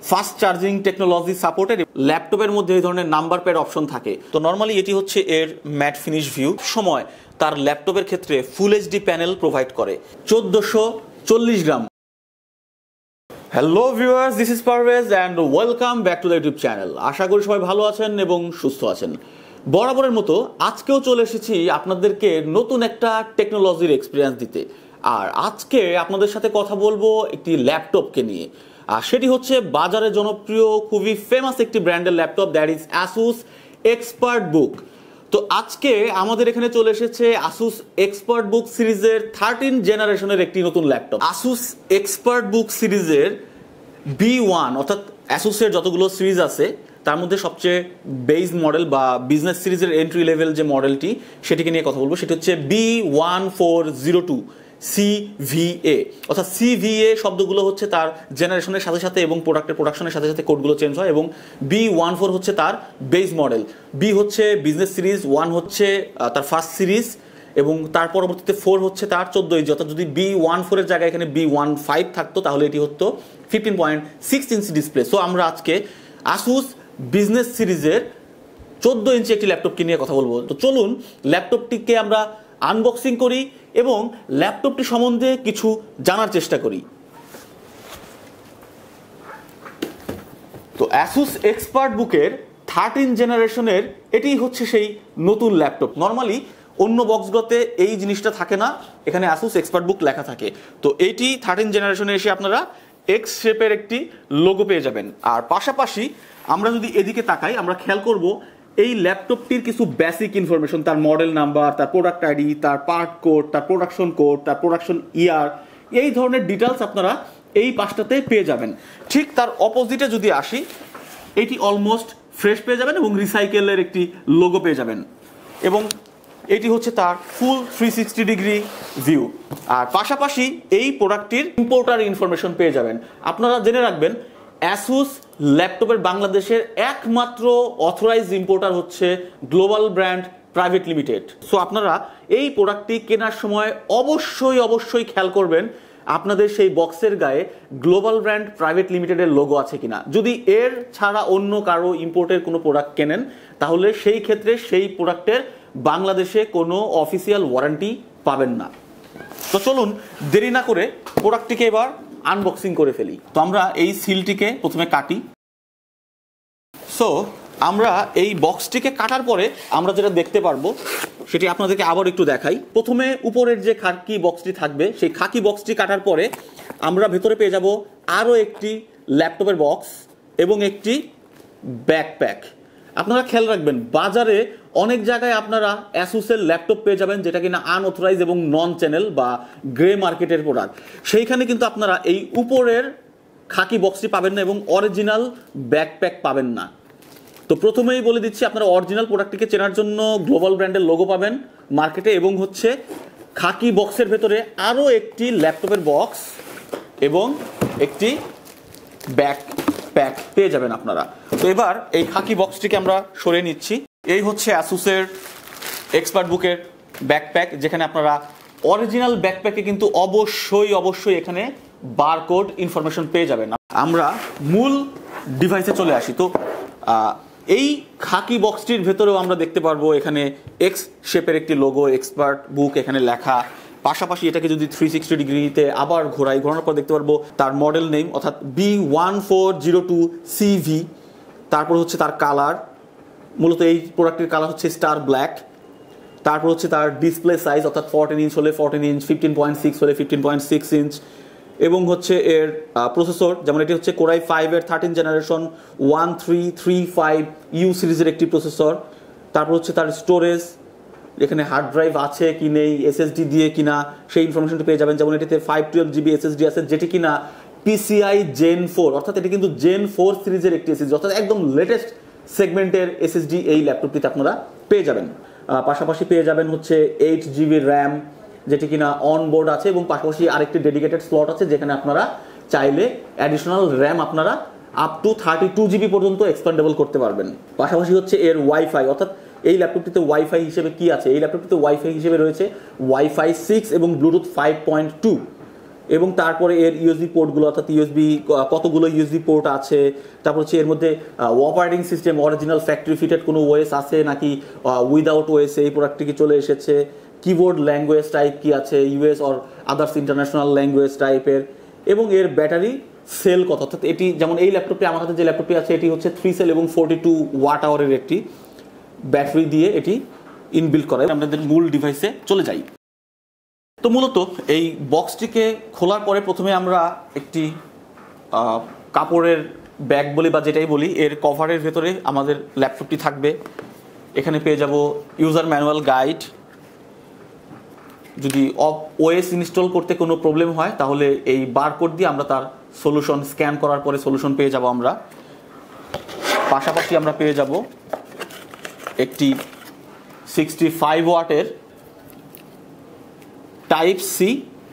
Fast charging technology supported. ল্যাপটপের মধ্যে এই ধরনের নাম্বার প্যাড অপশন থাকে। তো নর্মালি এটি হচ্ছে এর ম্যাট ফিনিশ ভিউ। সময় তার ল্যাপটপের ক্ষেত্রে ফুল এইচডি প্যানেল প্রোভাইড করে 1440 গ্রাম। Hello viewers, this is Parvez and welcome back to the YouTube channel. আশা করি সবাই ভালো আছেন এবং সুস্থ আছেন। বরাবরের মতো আজকেও চলে এসেছি আপনাদেরকে নতুন একটা টেকনোলজির এক্সপিরিয়েন্স দিতে। আর আজকে আপনাদের সাথে কথা বলবো একটি ল্যাপটপকে নিয়ে। আর সেটি হচ্ছে বাজারে জনপ্রিয় খুবই ফেমাস একটি ব্র্যান্ডের ল্যাপটপ, দ্যাট ইজ আসুস এক্সপার্টবুক। তো আজকে আমাদের এখানে চলে এসেছে আসুস এক্সপার্টবুক সিরিজের 13 জেনারেশনের একটি নতুন ল্যাপটপ। আসুস এক্সপার্টবুক সিরিজের B1 অর্থাৎ আসুসের যতগুলো সিরিজ আছে তার মধ্যে সবচেয়ে বেস মডেল বা বিজনেস সিরিজের এন্ট্রি লেভেল যে মডেলটি সেটিকে নিয়ে কথা বলবো। সেটি হচ্ছে B1402 CVA। অর্থাৎ CVA শব্দগুলো হচ্ছে তার জেনারেশনের সাথে সাথে এবং প্রোডাকশনের সাথে সাথে কোডগুলো চেঞ্জ হয়, এবং B14 হচ্ছে তার বেস মডেল, B হচ্ছে বিজনেস সিরিজ, 1 হচ্ছে তার ফার্স্ট সিরিজ, এবং তার পরবর্তীতে 4 হচ্ছে তার 14 ইঞ্চি। অর্থাৎ যদি B14 এর জায়গায় এখানে B15 থাকতো তাহলে এটি হতো 15.6 ইঞ্চি ডিসপ্লে। সো আমরা আজকে আসুস বিজনেস সিরিজের 14 ইঞ্চি একটি ল্যাপটপকে নিয়ে কথা বলবো। তো চলুন ল্যাপটপটিকে আমরা আনবক্সিং করি এবং ল্যাপটপটি সম্বন্ধে কিছু জানার চেষ্টা করি। তো আসুস এক্সপার্টবুকের 13 জেনারেশনের এটি হচ্ছে সেই নতুন ল্যাপটপ। নর্মালি অন্য বক্সগুলোতে এই জিনিসটা থাকে না, এখানে আসুস এক্সপার্টবুক লেখা থাকে। তো এইটি 13 জেনারেশনে এসে আপনারা এক্স শেপের একটি লোগো পেয়ে যাবেন। আর পাশাপাশি আমরা যদি এদিকে তাকাই আমরা খেয়াল করব এই ল্যাপটপটির কিছু বেসিক ইনফরমেশন, তার মডেল নাম্বার, তার প্রোডাক্ট আইডি, তার পার্ট কোড, তার প্রোডাকশন কোড, তার প্রোডাকশন ইয়ার, এই ধরনের ডিটেলস আপনারা এই পাশটাতে পেয়ে যাবেন। ঠিক তার অপোজিটে যদি আসি, এটি অলমোস্ট ফ্রেশ পেয়ে যাবেন এবং রিসাইকেলের একটি লোগো পেয়ে যাবেন, এবং এটি হচ্ছে তার ফুল 360 ডিগ্রি ভিউ। আর পাশাপাশি এই প্রোডাক্টটির ইম্পোর্টার ইনফরমেশন পেয়ে যাবেন। আপনারা জেনে রাখবেন আসুস ল্যাপটপের বাংলাদেশের একমাত্র অথরাইজড ইম্পোর্টার হচ্ছে global brand private limited. So আপনারা এই প্রোডাক্টটি কেনার সময় অবশ্যই খেয়াল করবেন আপনাদের সেই বক্সের গায়ে গ্লোবাল ব্র্যান্ড প্রাইভেট লিমিটেডের লোগো আছে কিনা। যদি এর ছাড়া অন্য কারো ইম্পোর্টের কোনো প্রোডাক্ট কেনেন তাহলে সেই ক্ষেত্রে সেই প্রোডাক্টের বাংলাদেশে কোনো অফিসিয়াল ওয়ারেন্টি পাবেন না। তো চলুন দেরি না করে প্রোডাক্টটিকে এবার আনবক্সিং করে ফেলি। তো আমরা এই সিলটিকে প্রথমে কাটি। সো আমরা এই বক্সটিকে কাটার পরে আমরা যেটা দেখতে পারবো সেটি আপনাদেরকে আবার একটু দেখাই। প্রথমে উপরের যে খাকি বক্সটি থাকবে সেই খাকি বক্সটি কাটার পরে আমরা ভেতরে পেয়ে যাব আরও একটি ল্যাপটপের বক্স এবং একটি ব্যাকপ্যাক। আপনারা খেয়াল রাখবেন বাজারে অনেক জায়গায় আপনারা আসুসের ল্যাপটপ পেয়ে যাবেন যেটা কিনা আনঅথরাইজ এবং নন চ্যানেল বা গ্রে মার্কেটের প্রোডাক্ট। সেইখানে কিন্তু আপনারা এই উপরের খাকি বক্সটি পাবেন না এবং অরিজিনাল ব্যাকপ্যাক পাবেন না। তো প্রথমেই বলে দিচ্ছি আপনারা অরিজিনাল প্রোডাক্টটিকে চেনার জন্য গ্লোবাল ব্র্যান্ডের লোগো পাবেন মার্কেটে, এবং হচ্ছে খাকি বক্সের ভেতরে আরও একটি ল্যাপটপের বক্স এবং একটি ব্যাকপ্যাক পেয়ে যাবেন আপনারা। তো এবার এই খাকি বক্সটিকে আমরা সরিয়ে নিচ্ছি। এই হচ্ছে আসুসের এক্সপার্টবুকের ব্যাকপ্যাক, যেখানে আপনারা অরিজিনাল ব্যাকপ্যাকে কিন্তু অবশ্যই এখানে বারকোড ইনফরমেশন পেয়ে যাবেন। আমরা মূল ডিভাইসে চলে আসি। তো এই খাকি বক্সটির ভেতরেও আমরা দেখতে পারবো এখানে এক্স শেপের একটি লোগো এক্সপার্টবুক এখানে লেখা। পাশাপাশি এটাকে যদি 360 ডিগ্রিতে আবার ঘোরানোর পর দেখতে পারবো তার মডেল নেম অর্থাৎ B1402 CV। তারপর হচ্ছে তার কালার, মূলত এই প্রোডাক্টের কালার হচ্ছে স্টার ব্ল্যাক। তারপর হচ্ছে তার ডিসপ্লে সাইজ অর্থাৎ 14 ইঞ্চ হলে 14 ইঞ্চ, 15.6 হলে 15.6 ইঞ্চ, এবং হচ্ছে এর প্রসেসর, যেমন এটি হচ্ছে কোরাই 5 এর 13 জেনারেশন 1335U সিরিজের একটি প্রসেসর। তারপর হচ্ছে তার স্টোরেজ, এখানে হার্ড ড্রাইভ আছে কি নেই, SSD দিয়ে কিনা সেই ইনফরমেশনটা পেয়ে যাবেন। যেমন এটিতে 512GB SSD আছে যেটি কিনা PCI Gen 4, অর্থাৎ এটি কিন্তু Gen 4 সিরিজের একটি SSD, অর্থাৎ একদম লেটেস্ট সেগমেন্টের SSD এই ল্যাপটপটিতে আপনারা পেয়ে যাবেন। পাশাপাশি পেয়ে যাবেন হচ্ছে 8GB র্যাম যেটি কিনা অনবোর্ড আছে, এবং পাশাপাশি আরেকটি ডেডিকেটেড স্লট আছে যেখানে আপনারা চাইলে অ্যাডিশনাল র্যাম আপনারা আপ টু 32GB পর্যন্ত এক্সপ্যান্ডেবল করতে পারবেন। পাশাপাশি হচ্ছে এর ওয়াইফাই, অর্থাৎ এই ল্যাপটপটিতে ওয়াইফাই হিসেবে কি আছে, এই ল্যাপটপটিতে ওয়াইফাই হিসেবে রয়েছে ওয়াইফাই 6 এবং ব্লুটুথ 5.2। এবং তারপরে এর ইউএসবি পোর্টগুলো, অর্থাৎ ইউএসবি কতগুলো ইউএসবি পোর্ট আছে, তারপর হচ্ছে এর মধ্যে operating system original factory fitted কোনো ওএস আছে নাকি উইদাউট ওএস এই প্রোডাক্টটি কি চলে এসেছে, কিবোর্ড ল্যাঙ্গুয়েজ টাইপ কি আছে, US or others international language টাইপের, এবং এর ব্যাটারি সেল কত। অর্থাৎ এটি যেমন এই ল্যাপটপটি, আমার হাতে যে ল্যাপটপটি আছে এটি হচ্ছে 3 সেল এবং 42 ওয়াট আওয়ারের একটি ব্যাটারি দিয়ে এটি ইনবিল্ড করা। আমাদের মূল ডিভাইসে চলে যাই। তো মূলত এই বক্সটিকে খোলার পরে প্রথমে আমরা একটি কাপড়ের ব্যাগ বলি বা যেটাই বলি, এর কভারের ভেতরে আমাদের ল্যাপটপটি থাকবে। এখানে পেয়ে যাব ইউজার ম্যানুয়াল গাইড, যদি ওএস ইনস্টল করতে কোনো প্রবলেম হয় তাহলে এই বারকোড দিয়ে আমরা তার সলিউশন স্ক্যান করার পরে সলিউশন পেয়ে যাব আমরা। পাশাপাশি আমরা পেয়ে যাব একটি 65 ওয়াটের টাইপ সি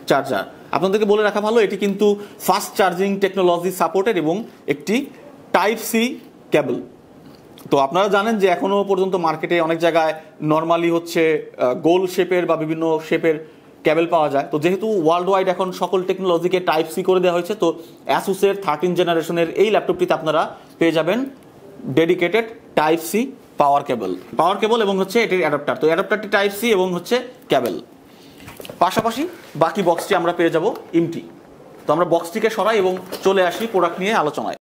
চার্জার। আপনাদেরকে বলে রাখা ভালো, এটি কিন্তু ফাস্ট চার্জিং টেকনোলজি সাপোর্টেড এবং একটি টাইপ সি কেবল। তো আপনারা জানেন যে এখনো পর্যন্ত মার্কেটে অনেক জায়গায় নর্মালি হচ্ছে গোল শেপের বা বিভিন্ন শেপের কেবল পাওয়া যায়। তো যেহেতু ওয়ার্ল্ড ওয়াইড এখন সকল টেকনোলজিকে টাইপ সি করে দেওয়া হয়েছে, তো অ্যাসুসের 13 জেনারেশনের এই ল্যাপটপটিতে আপনারা পেয়ে যাবেন ডেডিকেটেড টাইপ সি পাওয়ার কেবল এবং হচ্ছে এটির অ্যাডাপ্টার। তো অ্যাডাপ্টারটি টাইপ সি এবং হচ্ছে কেবল। পাশাপাশি বাকি বক্সটি আমরা পেয়ে যাব এমটি। তো আমরা বক্সটিকে সরাই এবং চলে আসি প্রোডাক্ট নিয়ে আলোচনায়।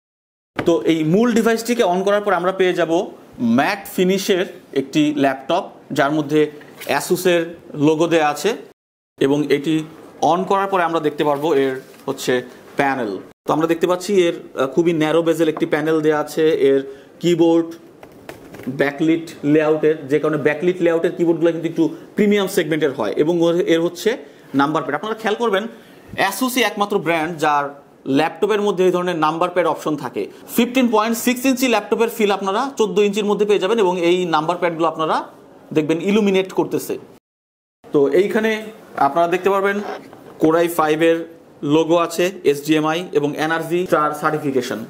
তো এই মূল ডিভাইসটিকে অন করার পর আমরা পেয়ে যাব ম্যাট ফিনিশের একটি ল্যাপটপ, যার মধ্যে অ্যাসুসের লোগো দেওয়া আছে, এবং এটি অন করার পরে আমরা দেখতে পারবো এর হচ্ছে প্যানেল। তো আমরা দেখতে পাচ্ছি এর খুবই ন্যারো বেজেল একটি প্যানেল দেওয়া আছে। এর কিবোর্ড ব্যাকলিট লেআউটের, যে কারণে ব্যাকলিট লেআউটের কিবোর্ডগুলো কিন্তু একটু প্রিমিয়াম সেগমেন্টের হয়, এবং এর হচ্ছে নাম্বার প্যাড। আপনারা খেয়াল করবেন অ্যাসুসই একমাত্র ব্র্যান্ড যার ল্যাপটপের মধ্যে এই ধরনের নাম্বার প্যাড অপশন থাকে। 15.6 ইঞ্চি ল্যাপটপের ফিল আপনারা 14 ইঞ্চির মধ্যে পেয়ে যাবেন, এবং এই নাম্বার প্যাডগুলো আপনারা দেখবেন ইলুমিনেট করতেছে। তো এইখানে আপনারা দেখতে পারবেন Core i5 এর লোগো আছে, HDMI এবং এনার্জি স্টার সার্টিফিকেশন,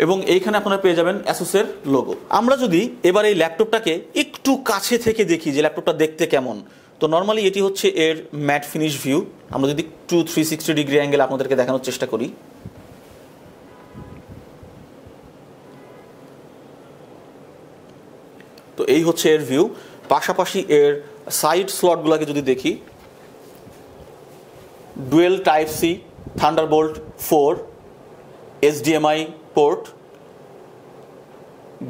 এবং এইখানে আপনারা পেয়ে যাবেন অ্যাসুসের লোগো। আমরা যদি এবার এই ল্যাপটপটাকে একটু কাছে থেকে দেখি যে ল্যাপটপটা দেখতে কেমন, তো নর্মালি এটি হচ্ছে এর ম্যাট ফিনিশ ভিউ। আমরা যদি 360 ডিগ্রি অ্যাঙ্গেল আপনাদেরকে দেখানোর চেষ্টা করি, তো এই হচ্ছে এর ভিউ। পাশাপাশি এর সাইড স্লটগুলোকে যদি দেখি, dual type C, Thunderbolt 4, HDMI port,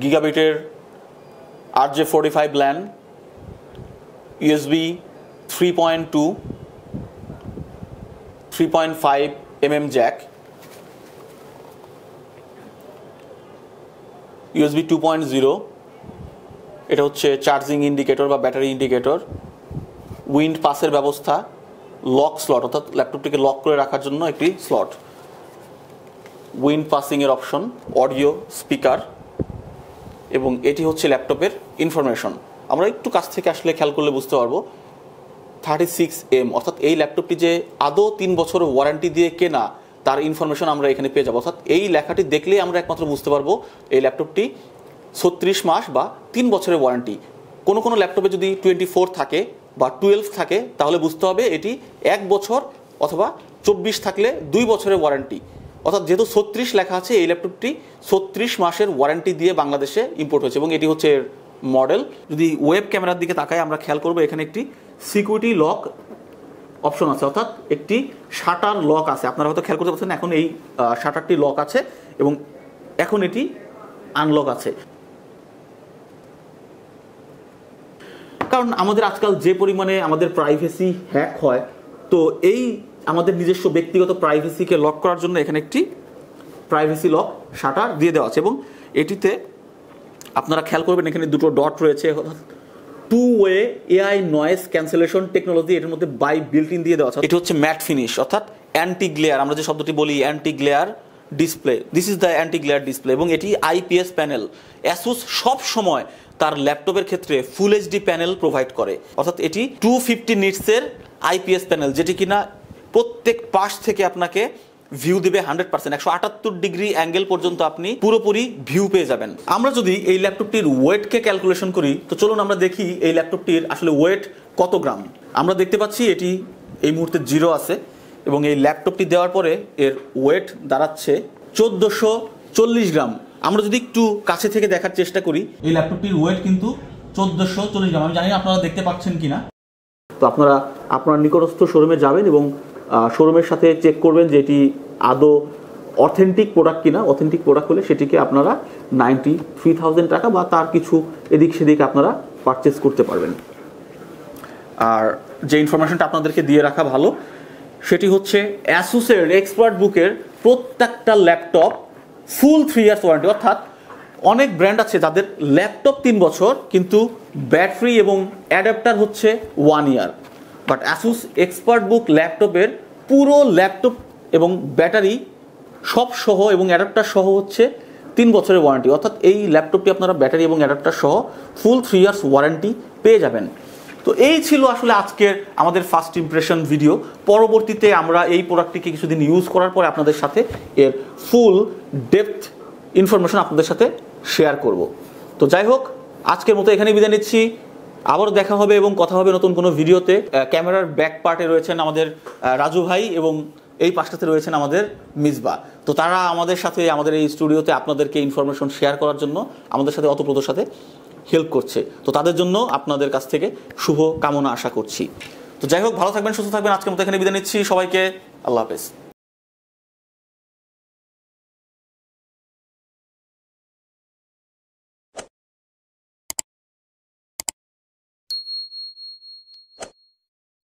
গিগাবিটের RJ45 LAN, USB 3.2, 3.5 mm jack, USB 2.0, এটা হচ্ছে চার্জিং ইন্ডিকেটর বা ব্যাটারি ইন্ডিকেটর, উইন্ড পাসের ব্যবস্থা, লক স্লট অর্থাৎ ল্যাপটপটিকে লক করে রাখার জন্য একটি স্লট, উইন্ড পাসিং এর অপশন, অডিও স্পিকার, এবং এটি হচ্ছে ল্যাপটপের ইনফরমেশন। আমরা একটু কাছ থেকে আসলে খেয়াল করলে বুঝতে পারবো 36M, অর্থাৎ এই ল্যাপটপটি যে আদৌ 3 বছর ওয়ারেন্টি দিয়ে কেনা তার ইনফরমেশন আমরা এখানে পেয়ে যাবো। অর্থাৎ এই লেখাটি দেখলেই আমরা একমাত্র বুঝতে পারবো এই ল্যাপটপটি 36 মাস বা 3 বছরের ওয়ারেন্টি। কোনো ল্যাপটপে যদি 24 থাকে বা 12 থাকে তাহলে বুঝতে হবে এটি 1 বছর, অথবা 24 থাকলে 2 বছরের ওয়ারেন্টি। অর্থাৎ যেহেতু 36 লেখা আছে, এই ল্যাপটপটি 36 মাসের ওয়ারেন্টি দিয়ে বাংলাদেশে ইম্পোর্ট হয়েছে, এবং এটি হচ্ছে এর মডেল। যদি ওয়েব ক্যামেরার দিকে তাকাই আমরা খেয়াল করবো এখানে একটি সিকিউরিটি লক অপশন আছে, অর্থাৎ একটি শাটার লক আছে। আপনারা হয়তো খেয়াল করতে পারছেন এখন এই শাটারটি লক আছে এবং এখন এটি আনলক আছে। কারণ আমাদের আজকাল যে পরিমাণে আমাদের প্রাইভেসি হ্যাক হয়, তো এই আমাদের নিজস্ব ব্যক্তিগত প্রাইভেসিকে লক করার জন্য এখানে একটি প্রাইভেসি লক শাটার দিয়ে দেওয়া আছে, এবং এটিতে আপনারা খেয়াল করবেন এখানে দুটো ডট রয়েছে, অর্থাৎ 2-way AI noise cancellation technology এর মধ্যে বাই বিল্ট ইন দিয়ে দেওয়া আছে। এটি হচ্ছে ম্যাট ফিনিশ, অর্থাৎ অ্যান্টি গ্লেয়ার, আমরা যে শব্দটি বলি anti glare display, this is the anti glare display, এবং এটি IPS প্যানেল। অ্যাসুস সব সময় তার ল্যাপটপের ক্ষেত্রে ফুল HD প্যানেল প্রোভাইড করে, অর্থাৎ এটি 250 নিটসের IPS প্যানেল, যেটি কিনা প্রত্যেক পাশ থেকে আপনাকে ভিউ দিবে 100%, 178 ডিগ্রি অ্যাঙ্গেল পর্যন্ত আপনি পুরোপুরি ভিউ পেয়ে যাবেন। আমরা যদি এই ল্যাপটপটির ওয়েটকে ক্যালকুলেশন করি, তো চলুন আমরা দেখি এই ল্যাপটপটির আসলে ওয়েট কত গ্রাম। আমরা দেখতে পাচ্ছি এটি এই মুহূর্তে 0 আছে, এবং এই ল্যাপটপটি দেওয়ার পরে এর ওয়েট দাঁড়াচ্ছে 1440 গ্রাম। আমরা যদি একটু কাছে থেকে দেখার চেষ্টা করি, এই ল্যাপটপটির ওয়েট কিন্তু 1440 গ্রাম। আমি জানি না আপনারা দেখতে পাচ্ছেন কিনা। তো আপনারা আপনার নিকটস্থ শোরুমে যাবেন এবং শোরুমের সাথে চেক করবেন যে এটি আদৌ অথেন্টিক প্রোডাক্ট কিনা। অথেন্টিক প্রোডাক্ট হলে সেটিকে আপনারা 93,000 টাকা বা তার কিছু এদিক সেদিক আপনারা পারচেস করতে পারবেন। আর যে ইনফরমেশনটা আপনাদেরকে দিয়ে রাখা ভালো সেটি হচ্ছে অ্যাসুসের এক্সপার্ট বুকের প্রত্যেকটা ল্যাপটপ ফুল 3 ইয়ার্স ওয়ারেন্টি। অর্থাৎ অনেক ব্র্যান্ড আছে যাদের ল্যাপটপ 3 বছর কিন্তু ব্যাটারি এবং অ্যাডাপ্টার হচ্ছে 1 ইয়ার, বাট অ্যাসুস এক্সপার্ট বুক ল্যাপটপের পুরো ল্যাপটপ এবং ব্যাটারি সব সহ এবং অ্যাডাপ্টার সহ হচ্ছে 3 বছরের ওয়ারেন্টি। অর্থাৎ এই ল্যাপটপটি আপনারা ব্যাটারি এবং অ্যাডাপ্টার সহ ফুল 3 ইয়ার্স ওয়ারেন্টি পেয়ে যাবেন। তো এই ছিল আসলে আজকের আমাদের ফার্স্ট ইমপ্রেশন ভিডিও। পরবর্তীতে আমরা এই প্রোডাক্টটিকে কিছুদিন ইউজ করার পরে আপনাদের সাথে এর ফুল ডেপথ ইনফরমেশন আপনাদের সাথে শেয়ার করব। তো যাই হোক, আজকের মতো এখানেই বিদায় নিচ্ছি। আবারও দেখা হবে এবং কথা হবে নতুন কোনো ভিডিওতে। ক্যামেরার ব্যাক পার্টে রয়েছেন আমাদের রাজু ভাই এবং এই পাশটাতে রয়েছেন আমাদের মিসবা। তো তারা আমাদের সাথে আমাদের এই স্টুডিওতে আপনাদেরকে ইনফরমেশন শেয়ার করার জন্য আমাদের সাথে অতপ্রতর সাথে হেল্প করছে। তো তাদের জন্য আপনাদের কাছ থেকে শুভ কামনা আশা করছি। তো যাই হোক, ভালো থাকবেন, সুস্থ থাকবেন। আজকের মতো এখানে বিদায় নিচ্ছি। সবাইকে আল্লাহ হাফেজ।